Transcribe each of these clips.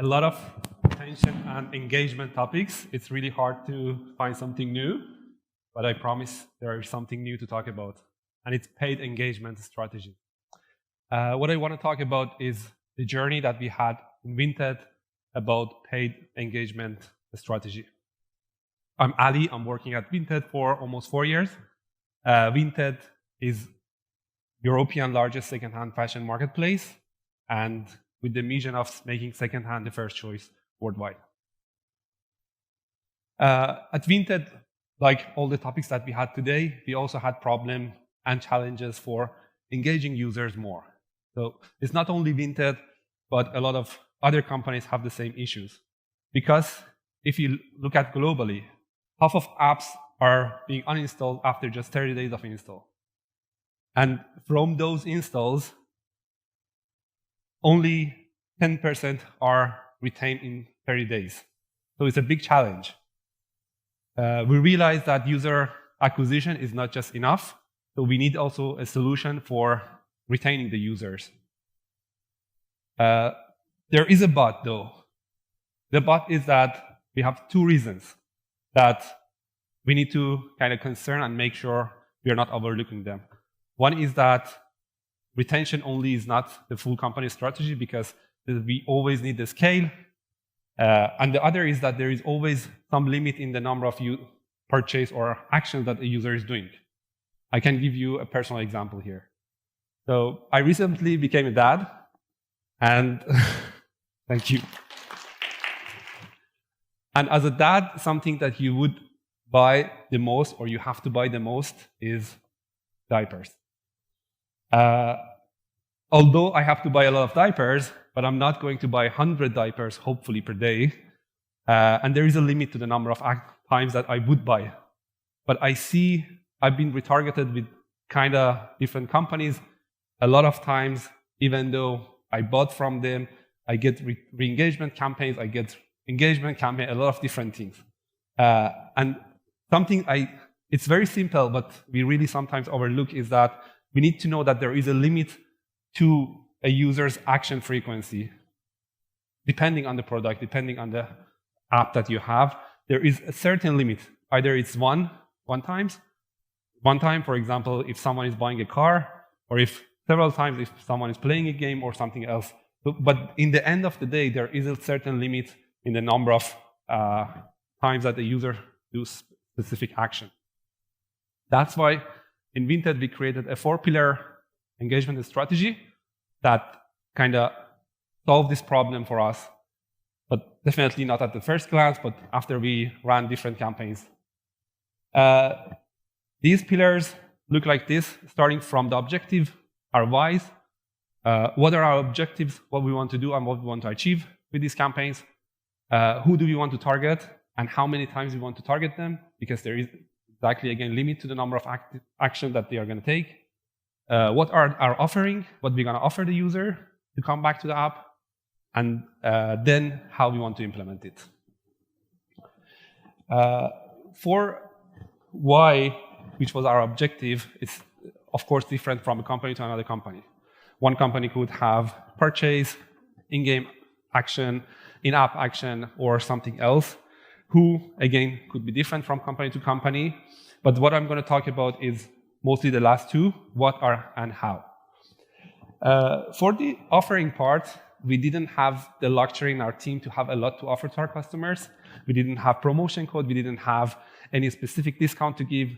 lot of attention and engagement topics. It's really hard to find something new, but I promise there is something new to talk about, and it's paid engagement strategy. What I want to talk about is the journey that we had in Vinted about paid engagement strategy. I'm Ali. I'm working at Vinted for almost 4 years. Vinted is European largest second-hand fashion marketplace, and with the mission of making second-hand the first choice worldwide. At Vinted, like all the topics that we had today, we also had problems and challenges for engaging users more. So it's not only Vinted, but a lot of other companies have the same issues. Because if you look at globally, half of apps are being uninstalled after just 30 days of install. And from those installs, only 10% are retained in 30 days. So it's a big challenge. We realize that user acquisition is not just enough, so we need also a solution for retaining the users. There is a but, though. The but is that we have two reasons that we need to kind of concern and make sure we are not overlooking them. One is that retention only is not the full company strategy, because we always need the scale. And the other is that there is always some limit in the number of purchase or actions that a user is doing. I can give you a personal example here. So I recently became a dad, and thank you. And as a dad, something that you would buy the most, or you have to buy the most, is diapers. Although I have to buy a lot of diapers, but I'm not going to buy 100 diapers, hopefully, per day. And there is a limit to the number of times that I would buy. But I see I've been retargeted with kind of different companies. A lot of times, even though I bought from them, I get re-engagement campaigns, I get engagement campaigns, a lot of different things. And something it's very simple, but we really sometimes overlook, is that we need to know that there is a limit to a user's action frequency. Depending on the product, depending on the app that you have, there is a certain limit. Either it's one time, for example, if someone is buying a car, or if several times if someone is playing a game or something else. But in the end of the day, there is a certain limit in the number of times that the user does specific action. That's why in Vinted we created a 4-pillar engagement strategy that kind of solved this problem for us, but definitely not at the first glance, but after we ran different campaigns. These pillars look like this, starting from the objective, our whys, what are our objectives, what we want to do and what we want to achieve with these campaigns, who do we want to target, and how many times we want to target them, because there is exactly, again, limit to the number of action that they are going to take. What are our offering, what we're going to offer the user to come back to the app, and then how we want to implement it. For why, which was our objective, it's of course different from a company to another company. One company could have purchase, in-game action, in-app action, or something else. Who, again, could be different from company to company. But what I'm going to talk about is mostly the last two, what are and how. For the offering part, we didn't have the luxury in our team to have a lot to offer to our customers. We didn't have promotion code, we didn't have any specific discount to give,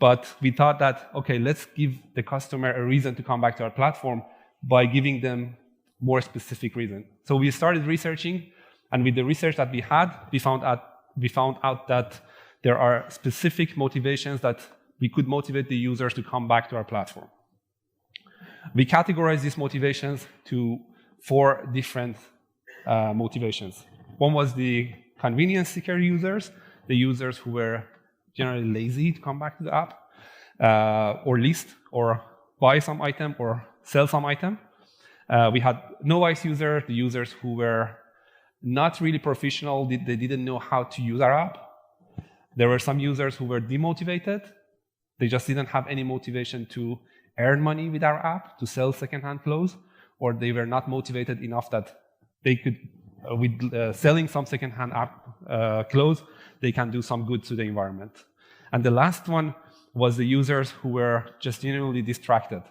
but we thought that, okay, let's give the customer a reason to come back to our platform by giving them more specific reason. So we started researching, and with the research that we had, we found out that there are specific motivations that we could motivate the users to come back to our platform. We categorized these motivations to 4 different motivations. One was the convenience seeker users, the users who were generally lazy to come back to the app, or list, or buy some item, or sell some item. We had novice users, the users who were not really professional, they didn't know how to use our app. There were some users who were demotivated. They just didn't have any motivation to earn money with our app, to sell second-hand clothes, or they were not motivated enough that they could with selling some second-hand clothes, they can do some good to the environment. And the last one was the users who were just genuinely distracted.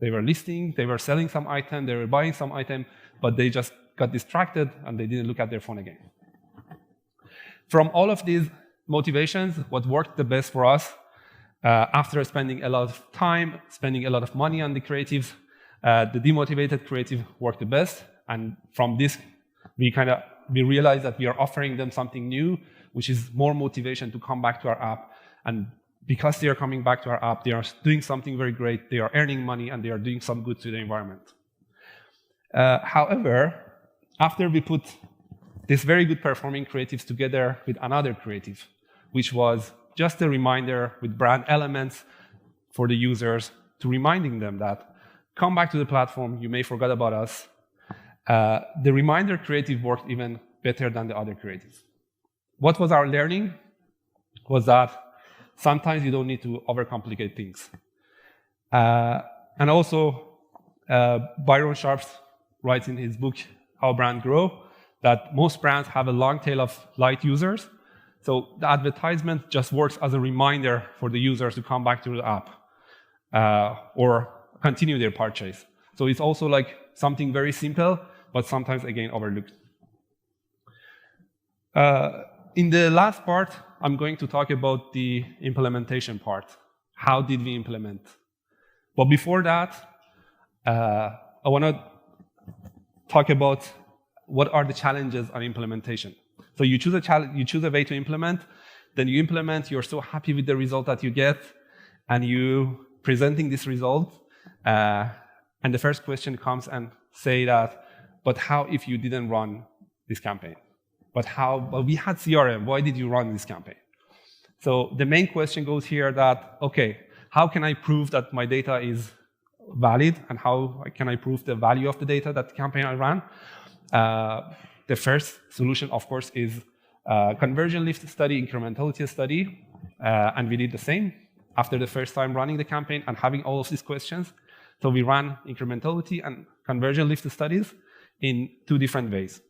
They were listing, they were selling some item, they were buying some item, but they just got distracted and they didn't look at their phone again. From all of these motivations, what worked the best for us, after spending a lot of time, spending a lot of money on the creatives, the demotivated creative worked the best. And from this, we realized that we are offering them something new, which is more motivation to come back to our app. And because they are coming back to our app, they are doing something very great, they are earning money, and they are doing some good to the environment. However, after we put this very good performing creatives together with another creative, which was just a reminder with brand elements for the users, to reminding them that, come back to the platform, you may forget about us. The reminder creative worked even better than the other creatives. What was our learning? Was that sometimes you don't need to overcomplicate things. And also, Byron Sharps writes in his book, How Brands Grow, that most brands have a long tail of light users. So the advertisement just works as a reminder for the users to come back to the app or continue their purchase. So it's also like something very simple, but sometimes, again, overlooked. In the last part, I'm going to talk about the implementation part. How did we implement? But before that, I want to talk about what are the challenges on implementation. So you choose a way to implement, then you implement, you're so happy with the result that you get, and you presenting this result, and the first question comes and say that, but how if you didn't run this campaign? But we had CRM, why did you run this campaign? So the main question goes here that, okay, how can I prove that my data is valid, and how can I prove the value of the data that the campaign I ran? The first solution, of course, is conversion lift study, incrementality study, and we did the same after the first time running the campaign and having all of these questions. So we ran incrementality and conversion lift studies in two different ways.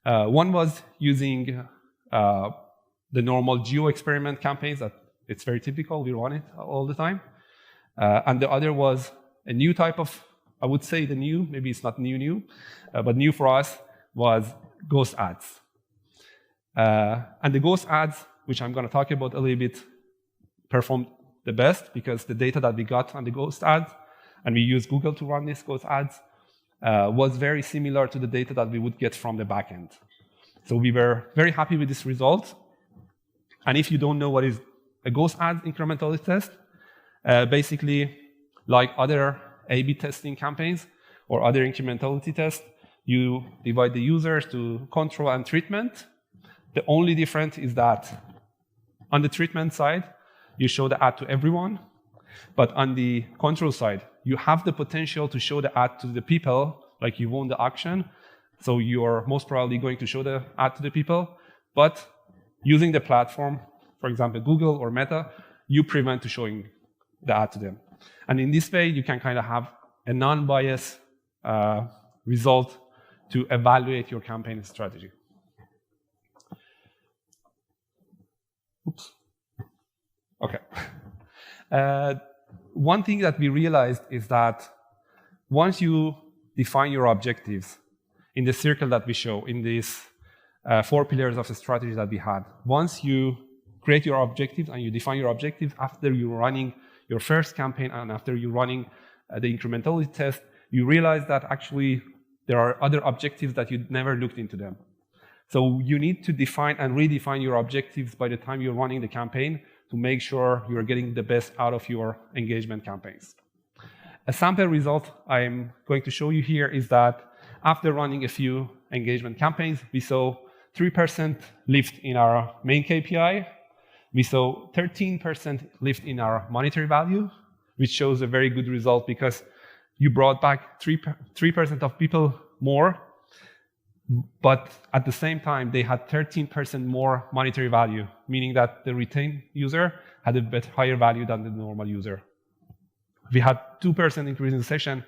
One was using the normal geo-experiment campaigns that it's very typical, we run it all the time. And the other was a new type of, I would say the new, maybe it's not new, but new for us was ghost ads. And the ghost ads, which I'm going to talk about a little bit, performed the best because the data that we got on the ghost ads, and we used Google to run these ghost ads, was very similar to the data that we would get from the backend. So we were very happy with this result. And if you don't know what is a ghost ads incrementality test, basically, like other A/B testing campaigns or other incrementality tests, you divide the users to control and treatment. The only difference is that on the treatment side, you show the ad to everyone, but on the control side, you have the potential to show the ad to the people, like you won the auction, so you're most probably going to show the ad to the people, but using the platform, for example, Google or Meta, you prevent to showing the ad to them. And in this way, you can kind of have a non-biased result to evaluate your campaign strategy. Oops. Okay. One thing that we realized is that once you define your objectives in the circle that we show, in these 4 pillars of the strategy that we had, once you create your objectives and you define your objectives after you're running your first campaign and after you're running the incrementality test, you realize that actually there are other objectives that you never looked into them. So you need to define and redefine your objectives by the time you're running the campaign to make sure you're getting the best out of your engagement campaigns. A sample result I'm going to show you here is that after running a few engagement campaigns, we saw 3% lift in our main KPI. We saw 13% lift in our monetary value, which shows a very good result because you brought back 3% of people more, but at the same time, they had 13% more monetary value, meaning that the retained user had a bit higher value than the normal user. We had 2% increase in session,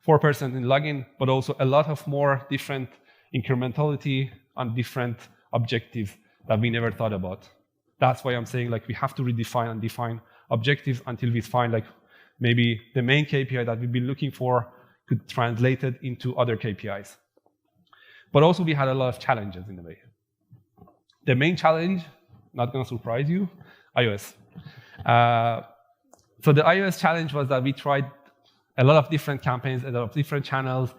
4% in login, but also a lot of more different incrementality on different objectives that we never thought about. That's why I'm saying like we have to redefine and define objectives until we find like maybe the main KPI that we've been looking for could translate it into other KPIs. But also we had a lot of challenges in the way. The main challenge, not going to surprise you, iOS. So the iOS challenge was that we tried a lot of different campaigns, a lot of different channels.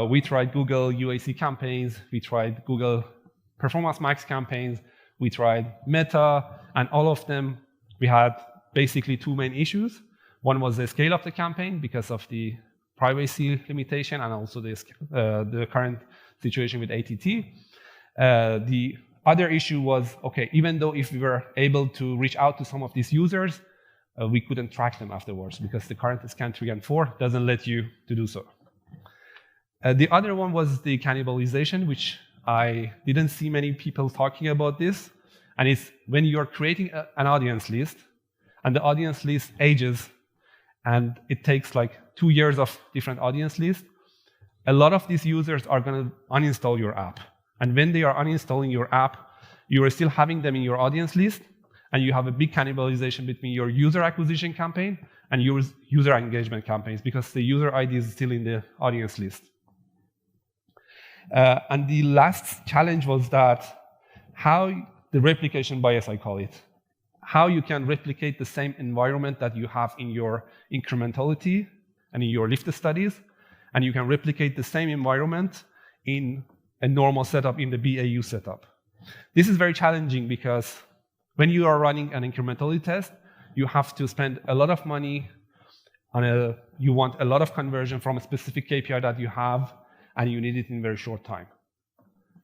We tried Google UAC campaigns, we tried Google Performance Max campaigns, we tried Meta, and all of them, we had basically two main issues. One was the scale of the campaign because of the privacy limitation and also the current situation with ATT. The other issue was, okay, even though if we were able to reach out to some of these users, we couldn't track them afterwards because the current Scan 3 and 4 doesn't let you to do so. The other one was the cannibalization, which I didn't see many people talking about this. And it's when you're creating an audience list, and the audience list ages, and it takes like 2 years of different audience lists, a lot of these users are going to uninstall your app. And when they are uninstalling your app, you are still having them in your audience list, and you have a big cannibalization between your user acquisition campaign and your user engagement campaigns because the user ID is still in the audience list. And the last challenge was that how the replication bias, I call it, how you can replicate the same environment that you have in your incrementality and in your lift studies, and you can replicate the same environment in a normal setup, in the BAU setup. This is very challenging because when you are running an incrementality test, you have to spend a lot of money on you want a lot of conversion from a specific KPI that you have, and you need it in a very short time.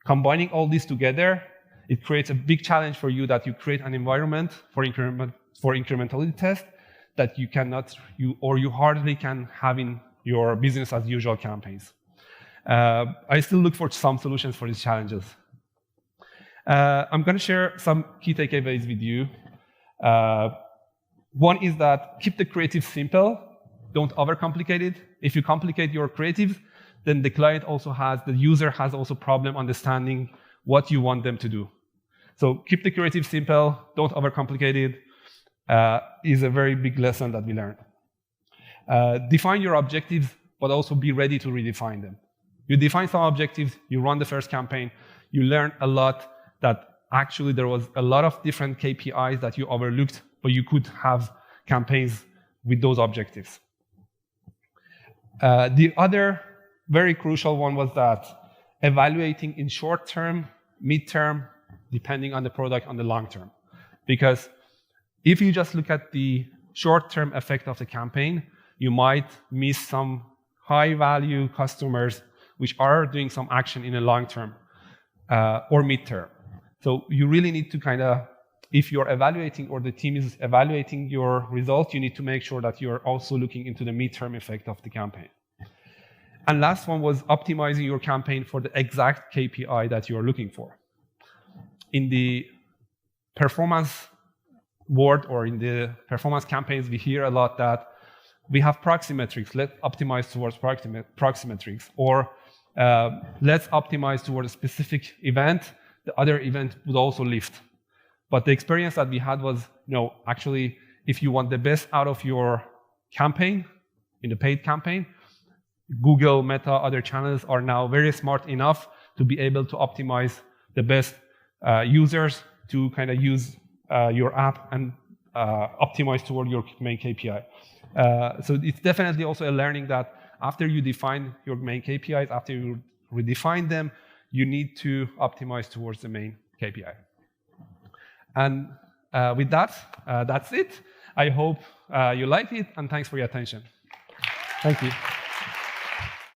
Combining all this together, it creates a big challenge for you that you create an environment for incrementality test that you cannot, you hardly can have in your business as usual campaigns. I still look for some solutions for these challenges. I'm going to share some key takeaways with you. One is that keep the creative simple, don't overcomplicate it. If you complicate your creatives, then the client also the user has also problem understanding what you want them to do. So keep the creative simple, don't overcomplicate it, is a very big lesson that we learned. Define your objectives, but also be ready to redefine them. You define some objectives, you run the first campaign, you learn a lot that actually there was a lot of different KPIs that you overlooked, but you could have campaigns with those objectives. The other very crucial one was that evaluating in short term, mid-term, depending on the product, on the long term. Because if you just look at the short-term effect of the campaign, you might miss some high-value customers which are doing some action in the long term or mid-term. So you really need to if you're evaluating or the team is evaluating your results, you need to make sure that you're also looking into the mid-term effect of the campaign. And last one was optimizing your campaign for the exact KPI that you're looking for. In the performance world or in the performance campaigns, we hear a lot that we have proxy metrics, let's optimize towards proxy metrics, or let's optimize towards a specific event, the other event would also lift. But the experience that we had was, no, actually, if you want the best out of your campaign, in the paid campaign, Google, Meta, other channels are now very smart enough to be able to optimize the best users to use your app and optimize toward your main KPI. So it's definitely also a learning that after you define your main KPIs, after you redefine them, you need to optimize towards the main KPI. And with that, that's it. I hope you like it, and thanks for your attention. Thank you.